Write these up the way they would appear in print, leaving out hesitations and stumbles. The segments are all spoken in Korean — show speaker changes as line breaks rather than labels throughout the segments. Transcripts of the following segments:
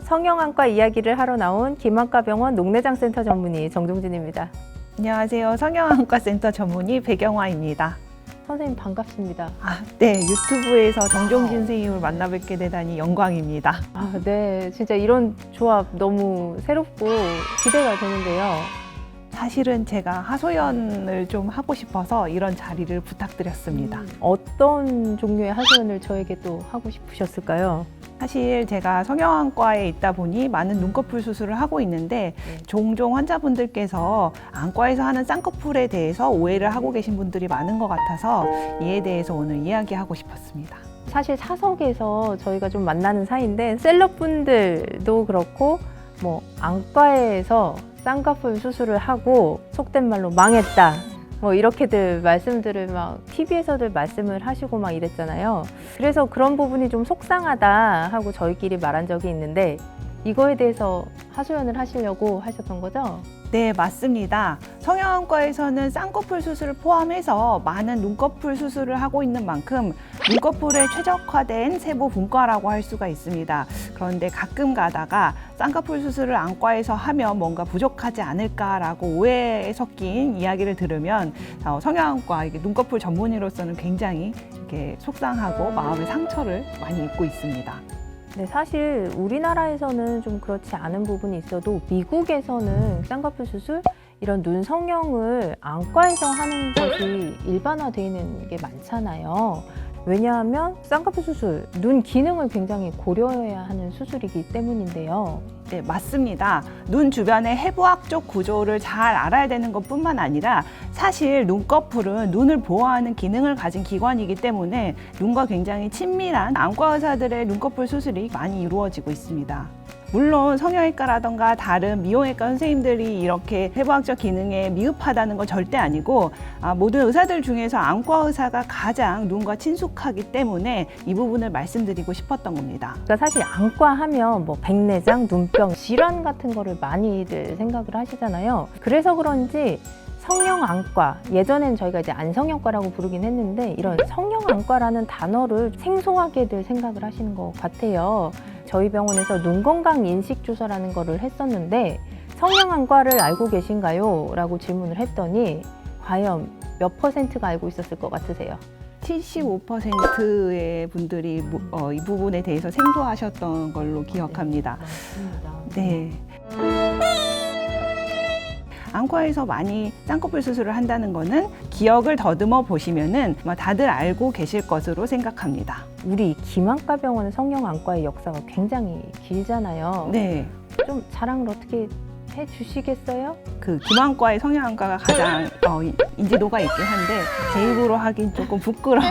성형안과 이야기를 하러 나온 김안과병원 녹내장센터 전문의 정종진입니다.
안녕하세요. 성형안과 센터 전문의 백영화입니다.
선생님 반갑습니다.
네, 유튜브에서 정종진 선생님을 만나뵙게 되다니 영광입니다.
네, 진짜 이런 조합 너무 새롭고 기대가 되는데요.
사실은 제가 하소연을 좀 하고 싶어서 이런 자리를 부탁드렸습니다.
어떤 종류의 하소연을 저에게 또 하고 싶으셨을까요?
사실 제가 성형안과에 있다 보니 많은 눈꺼풀 수술을 하고 있는데 종종 환자분들께서 안과에서 하는 쌍꺼풀에 대해서 오해를 하고 계신 분들이 많은 것 같아서 이에 대해서 오늘 이야기하고 싶었습니다.
사실 사석에서 저희가 좀 만나는 사이인데 셀럽분들도 그렇고 뭐 안과에서 쌍꺼풀 수술을 하고 속된 말로 망했다 뭐 이렇게들 말씀들을 막 TV에서들 말씀을 하시고 막 이랬잖아요. 그래서 그런 부분이 좀 속상하다 하고 저희끼리 말한 적이 있는데 이거에 대해서 하소연을 하시려고 하셨던 거죠?
네, 맞습니다. 성형안과에서는 쌍꺼풀 수술을 포함해서 많은 눈꺼풀 수술을 하고 있는 만큼 눈꺼풀에 최적화된 세부 분과라고 할 수가 있습니다. 그런데 가끔 가다가 쌍꺼풀 수술을 안과에서 하면 뭔가 부족하지 않을까라고 오해에 섞인 이야기를 들으면 성형안과 눈꺼풀 전문의로서는 굉장히 이렇게 속상하고 마음의 상처를 많이 입고 있습니다.
네, 사실 우리나라에서는 좀 그렇지 않은 부분이 있어도 미국에서는 쌍꺼풀 수술, 이런 눈 성형을 안과에서 하는 것이 일반화되어 있는 게 많잖아요. 왜냐하면 쌍꺼풀 수술, 눈 기능을 굉장히 고려해야 하는 수술이기 때문인데요.
네, 맞습니다. 눈 주변의 해부학적 구조를 잘 알아야 되는 것뿐만 아니라 사실 눈꺼풀은 눈을 보호하는 기능을 가진 기관이기 때문에 눈과 굉장히 친밀한 안과 의사들의 눈꺼풀 수술이 많이 이루어지고 있습니다. 물론 성형외과라던가 다른 미용외과 선생님들이 이렇게 해부학적 기능에 미흡하다는 건 절대 아니고 모든 의사들 중에서 안과 의사가 가장 눈과 친숙하기 때문에 이 부분을 말씀드리고 싶었던 겁니다.
그러니까 사실 안과 하면 뭐 백내장, 눈병, 질환 같은 거를 많이들 생각을 하시잖아요. 그래서 그런지 성형안과, 예전엔 저희가 이제 안성형과라고 부르긴 했는데 이런 성형안과라는 단어를 생소하게들 생각을 하시는 것 같아요. 저희 병원에서 눈건강인식조사라는 거를 했었는데 성형안과를 알고 계신가요? 라고 질문을 했더니 과연 몇 %가 알고 있었을 것 같으세요?
75%의 분들이 이 부분에 대해서 생소하셨던 걸로 기억합니다. 네. 안과에서 많이 쌍꺼풀 수술을 한다는 거는 기억을 더듬어 보시면은 다들 알고 계실 것으로 생각합니다.
우리 김안과병원의 성형안과의 역사가 굉장히 길잖아요.
네.
좀 자랑을 어떻게 해주시겠어요?
그 김안과의 성형안과가 가장 인지도가 있긴 한데 제 입으로 하긴 조금 부끄러운.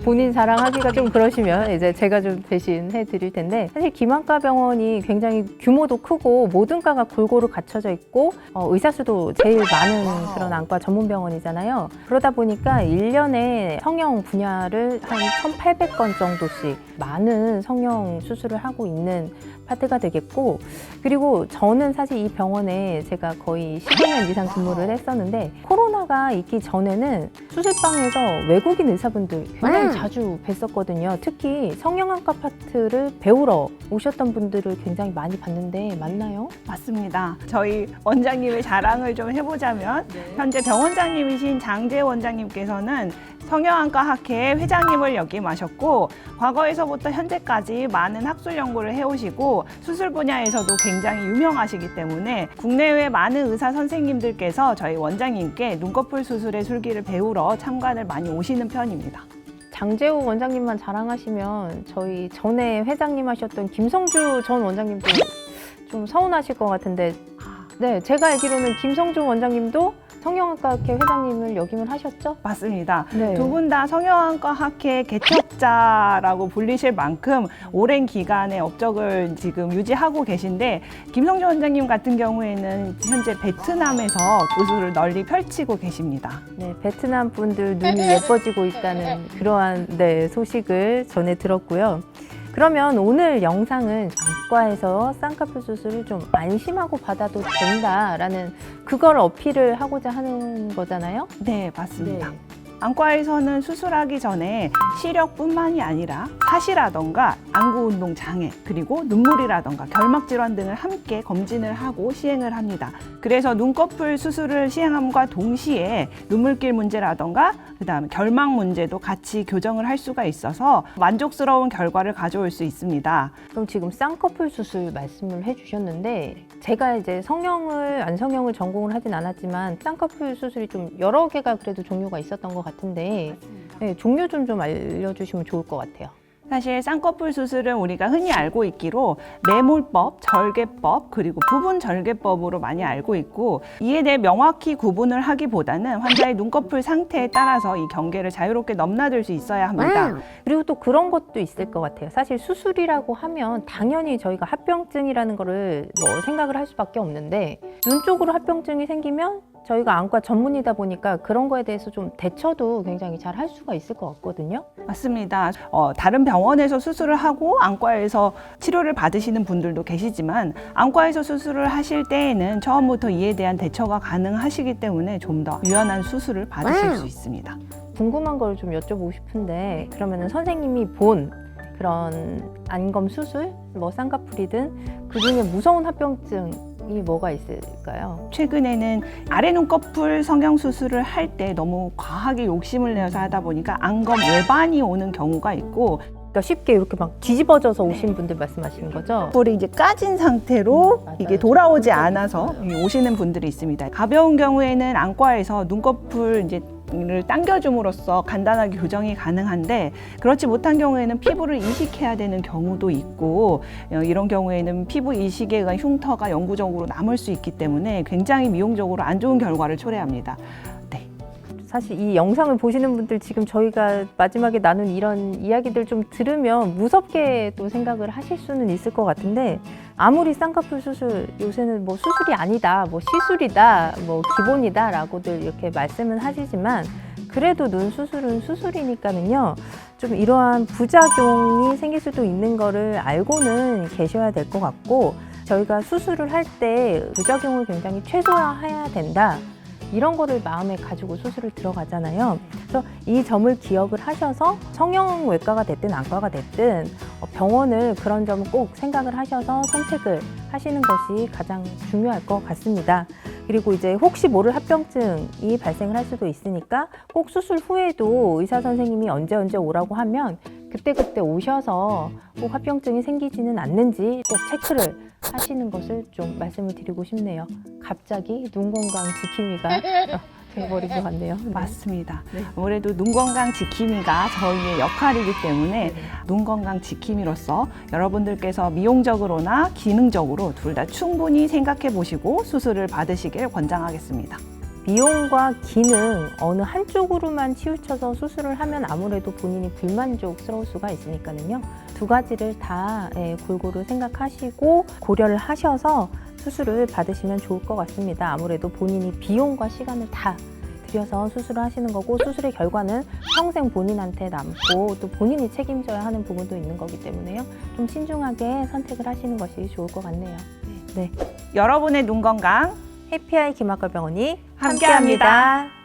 본인 자랑하기가 좀 그러시면 이제 제가 좀 대신 해드릴 텐데 사실 김안과 병원이 굉장히 규모도 크고 모든 과가 골고루 갖춰져 있고 의사 수도 제일 많은 그런 안과 전문 병원이잖아요. 그러다 보니까 1년에 성형 분야를 한 1,800건 정도씩 많은 성형 수술을 하고 있는 파트가 되겠고, 그리고 저는 사실 이 병원에 제가 거의 15년 이상 근무를 했었는데 코로나가 있기 전에는 수술방에서 외국인 의사분들 굉장히 자주 뵀었거든요. 특히 성형안과 파트를 배우러 오셨던 분들을 굉장히 많이 봤는데 맞나요?
맞습니다. 저희 원장님의 자랑을 좀 해보자면 현재 병원장님이신 장재 원장님께서는 성형안과 학회 회장님을 역임하셨고 과거에서부터 현재까지 많은 학술 연구를 해오시고 수술 분야에서도 굉장히 유명하시기 때문에 국내외 많은 의사 선생님들께서 저희 원장님께 눈꺼풀 수술의 술기를 배우러 참관을 많이 오시는 편입니다.
장재호 원장님만 자랑하시면 저희 전에 회장님 하셨던 김성주 전 원장님도 좀 서운하실 것 같은데, 네, 제가 알기로는 김성주 원장님도 성형안과 학회 회장님을 역임을 하셨죠?
맞습니다.
네.
두 분 다 성형안과 학회 개척자라고 불리실 만큼 오랜 기간의 업적을 지금 유지하고 계신데 김성주 원장님 같은 경우에는 현재 베트남에서 의술을 널리 펼치고 계십니다.
네, 베트남 분들 눈이 예뻐지고 있다는 그러한 소식을 전해 들었고요. 그러면 오늘 영상은 안과에서 쌍꺼풀 수술을 좀 안심하고 받아도 된다라는 그걸 어필을 하고자 하는 거잖아요.
네, 맞습니다.
네.
안과에서는 수술하기 전에 시력뿐만이 아니라 사시라던가 안구 운동 장애, 그리고 눈물이라던가 결막 질환 등을 함께 검진을 하고 시행을 합니다. 그래서 눈꺼풀 수술을 시행함과 동시에 눈물길 문제라던가 그다음에 결막 문제도 같이 교정을 할 수가 있어서 만족스러운 결과를 가져올 수 있습니다.
그럼 지금 쌍꺼풀 수술 말씀을 해주셨는데 제가 이제 성형을 안성형을 전공을 하진 않았지만 쌍꺼풀 수술이 좀 여러 개가 그래도 종류가 있었던 것 같은데 네, 종류 좀 알려주시면 좋을 것 같아요.
사실 쌍꺼풀 수술은 우리가 흔히 알고 있기로 매몰법, 절개법, 그리고 부분 절개법으로 많이 알고 있고 이에 대해 명확히 구분을 하기보다는 환자의 눈꺼풀 상태에 따라서 이 경계를 자유롭게 넘나들 수 있어야 합니다.
그리고 또 그런 것도 있을 것 같아요. 사실 수술이라고 하면 당연히 저희가 합병증이라는 거를 뭐 생각을 할 수밖에 없는데 눈 쪽으로 합병증이 생기면 저희가 안과 전문이다 보니까 그런 거에 대해서 좀 대처도 굉장히 잘 할 수가 있을 것 같거든요.
맞습니다. 다른 병원에서 수술을 하고 안과에서 치료를 받으시는 분들도 계시지만 안과에서 수술을 하실 때에는 처음부터 이에 대한 대처가 가능하시기 때문에 좀 더 유연한 수술을 받으실 수 있습니다.
궁금한 걸 좀 여쭤보고 싶은데 그러면은 선생님이 본 그런 안검 수술, 뭐 쌍꺼풀이든 그 중에 무서운 합병증이 뭐가 있을까요?
최근에는 아래 눈꺼풀 성형 수술을 할 때 너무 과하게 욕심을 내서 하다 보니까 안검 외반이 오는 경우가 있고
그러니까 쉽게 이렇게 막 뒤집어져서 오신 분들 말씀하시는 거죠?
뿔이 이제 까진 상태로
맞아요.
이게 돌아오지
그런
않아서
있어요.
오시는 분들이 있습니다. 가벼운 경우에는 안과에서 눈꺼풀 이제 를 당겨줌으로써 간단하게 교정이 가능한데 그렇지 못한 경우에는 피부를 이식해야 되는 경우도 있고 이런 경우에는 피부 이식에 의한 흉터가 영구적으로 남을 수 있기 때문에 굉장히 미용적으로 안 좋은 결과를 초래합니다.
사실 이 영상을 보시는 분들 지금 저희가 마지막에 나눈 이런 이야기들 좀 들으면 무섭게 또 생각을 하실 수는 있을 것 같은데 아무리 쌍꺼풀 수술 요새는 뭐 수술이 아니다, 뭐 시술이다, 뭐 기본이다 라고들 이렇게 말씀은 하시지만 그래도 눈 수술은 수술이니까는요 좀 이러한 부작용이 생길 수도 있는 거를 알고는 계셔야 될 것 같고 저희가 수술을 할 때 부작용을 굉장히 최소화해야 된다. 이런 거를 마음에 가지고 수술을 들어가잖아요. 그래서 이 점을 기억을 하셔서 성형외과가 됐든 안과가 됐든 병원을 그런 점을 꼭 생각을 하셔서 선택을 하시는 것이 가장 중요할 것 같습니다. 그리고 이제 혹시 모를 합병증이 발생을 할 수도 있으니까 꼭 수술 후에도 의사 선생님이 언제 오라고 하면 그때 오셔서 꼭 합병증이 생기지는 않는지 꼭 체크를 하시는 것을 좀 말씀을 드리고 싶네요. 갑자기 눈 건강 지킴이가 돼버린 것 같네요.
맞습니다.
네.
아무래도 눈 건강 지킴이가 저희의 역할이기 때문에 눈 건강 지킴이로서 여러분들께서 미용적으로나 기능적으로 둘 다 충분히 생각해 보시고 수술을 받으시길 권장하겠습니다.
미용과 기능 어느 한쪽으로만 치우쳐서 수술을 하면 아무래도 본인이 불만족스러울 수가 있으니까요. 두 가지를 다 골고루 생각하시고 고려를 하셔서 수술을 받으시면 좋을 것 같습니다. 아무래도 본인이 비용과 시간을 다 들여서 수술을 하시는 거고 수술의 결과는 평생 본인한테 남고 또 본인이 책임져야 하는 부분도 있는 거기 때문에요. 좀 신중하게 선택을 하시는 것이 좋을 것 같네요. 네.
여러분의 눈 건강
해피아이 김학걸 병원이
함께합니다.